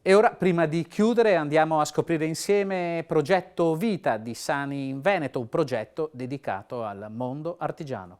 E ora, prima di chiudere, andiamo a scoprire insieme Progetto Vita di Sani in Veneto, un progetto dedicato al mondo artigiano.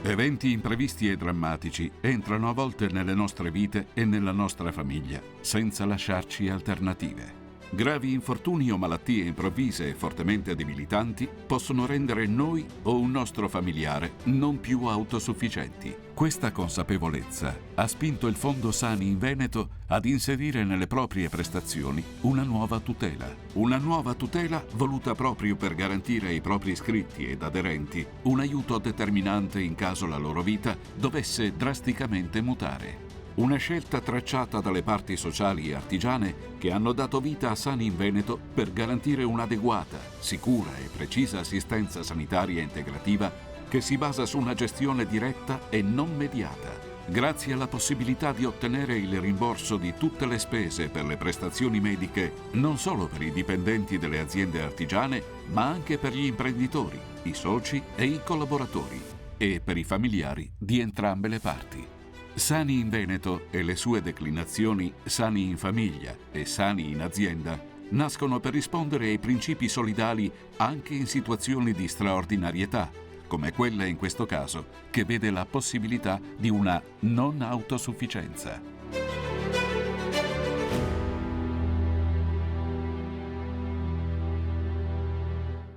Eventi imprevisti e drammatici entrano a volte nelle nostre vite e nella nostra famiglia, senza lasciarci alternative. Gravi infortuni o malattie improvvise e fortemente debilitanti possono rendere noi o un nostro familiare non più autosufficienti. Questa consapevolezza ha spinto il Fondo Sani in Veneto ad inserire nelle proprie prestazioni una nuova tutela. Una nuova tutela voluta proprio per garantire ai propri iscritti ed aderenti un aiuto determinante in caso la loro vita dovesse drasticamente mutare. Una scelta tracciata dalle parti sociali e artigiane che hanno dato vita a Sani in Veneto per garantire un'adeguata, sicura e precisa assistenza sanitaria integrativa che si basa su una gestione diretta e non mediata, grazie alla possibilità di ottenere il rimborso di tutte le spese per le prestazioni mediche non solo per i dipendenti delle aziende artigiane, ma anche per gli imprenditori, i soci e i collaboratori e per i familiari di entrambe le parti. Sani in Veneto e le sue declinazioni Sani in Famiglia e Sani in Azienda nascono per rispondere ai principi solidali anche in situazioni di straordinarietà, come quella in questo caso, che vede la possibilità di una non autosufficienza.